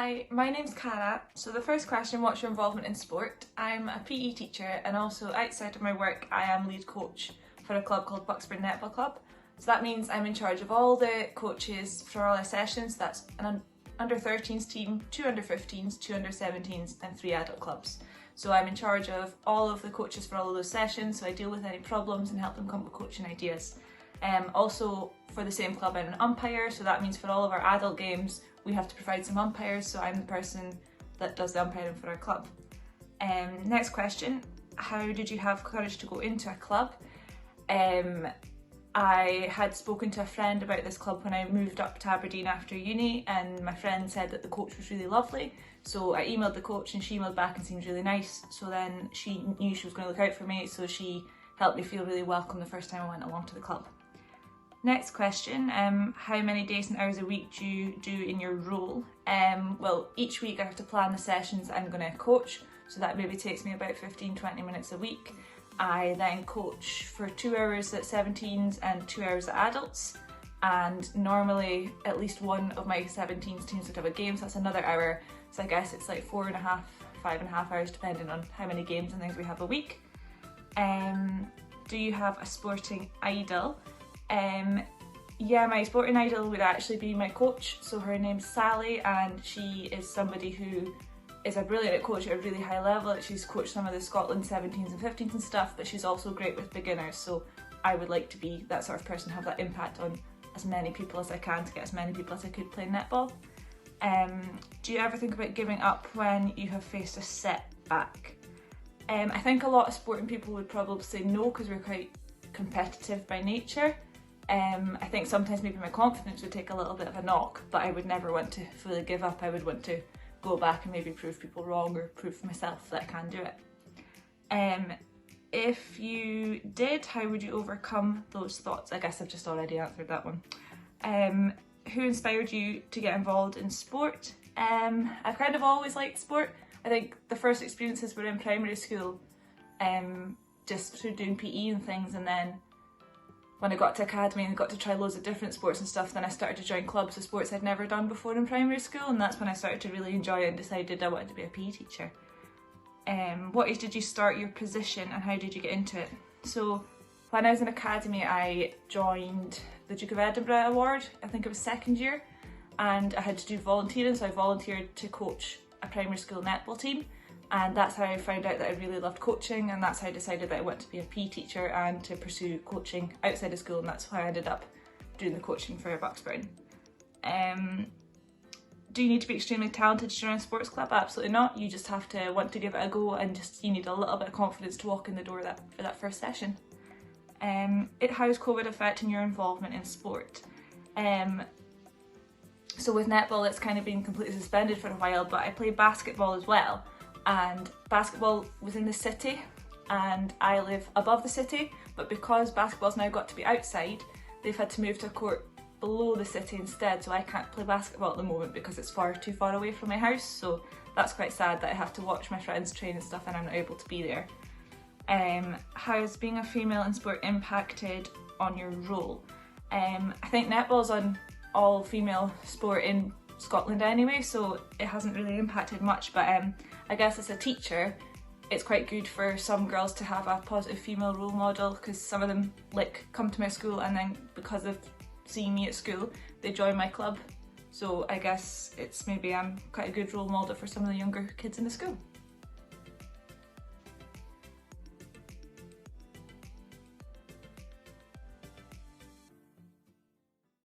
Hi, my name's Cara. So the first question, what's your involvement in sport? I'm a PE teacher and also outside of my work I am lead coach for a club called Bucksburn Netball Club. So that means I'm in charge of all the coaches for all our sessions. That's an under 13s team, 2 under 15s, 2 under 17s and 3 adult clubs. So I'm in charge of all of the coaches for all of those sessions, so I deal with any problems and help them come up with coaching ideas. Also for the same club I'm an umpire, so that means for all of our adult games we have to provide some umpires, so I'm the person that does the umpiring for our club. Next question, how did you have courage to go into a club? I had spoken to a friend about this club when I moved up to Aberdeen after uni, and my friend said that the coach was really lovely, so I emailed the coach and she emailed back and seemed really nice, so then she knew she was going to look out for me, so she helped me feel really welcome the first time I went along to the club. Next question, how many days and hours a week do you do in your role? Well, each week I have to plan the sessions I'm going to coach, so that maybe takes me about 15-20 minutes a week. I then coach for 2 hours at 17s and 2 hours at adults, and normally at least one of my 17s teams would have a game, so that's another hour, so I guess it's like 4.5, 5.5 hours depending on how many games and things we have a week. Do you have a sporting idol? Yeah, my sporting idol would actually be my coach, so her name's Sally and she is somebody who is a brilliant coach at a really high level. She's coached some of the Scotland 17s and 15s and stuff, but she's also great with beginners, so I would like to be that sort of person, have that impact on as many people as I can to get as many people as I could play netball. Do you ever think about giving up when you have faced a setback? I think a lot of sporting people would probably say no because we're quite competitive by nature. I think sometimes maybe my confidence would take a little bit of a knock, but I would never want to fully give up. I would want to go back and maybe prove people wrong or prove myself that I can do it. If you did, how would you overcome those thoughts? I guess I've just already answered that one. Who inspired you to get involved in sport? I've kind of always liked sport. I think the first experiences were in primary school, just through doing PE and things, and then when I got to academy and got to try loads of different sports and stuff, then I started to join clubs of sports I'd never done before in primary school, and that's when I started to really enjoy it and decided I wanted to be a PE teacher. What age did you start your position and how did you get into it? So when I was in academy I joined the Duke of Edinburgh Award, I think it was second year, and I had to do volunteering, so I volunteered to coach a primary school netball team, and that's how I found out that I really loved coaching, and that's how I decided that I wanted to be a PE teacher and to pursue coaching outside of school, and that's why I ended up doing the coaching for Bucksburn. Do you need to be extremely talented to join a sports club? Absolutely not. You just have to want to give it a go, and you need a little bit of confidence to walk in the door for that first session. How is COVID affecting your involvement in sport? So with netball it's kind of been completely suspended for a while, but I play basketball as well, and basketball was in the city and I live above the city, but because basketball's now got to be outside, they've had to move to a court below the city instead, so I can't play basketball at the moment because it's too far away from my house, so that's quite sad that I have to watch my friends train and stuff and I'm not able to be there. How has being a female in sport impacted on your role? I think netball's on all female sport in Scotland anyway, so it hasn't really impacted much, but I guess as a teacher it's quite good for some girls to have a positive female role model, because some of them like come to my school and then because of seeing me at school they join my club, so I guess it's maybe I'm quite a good role model for some of the younger kids in the school.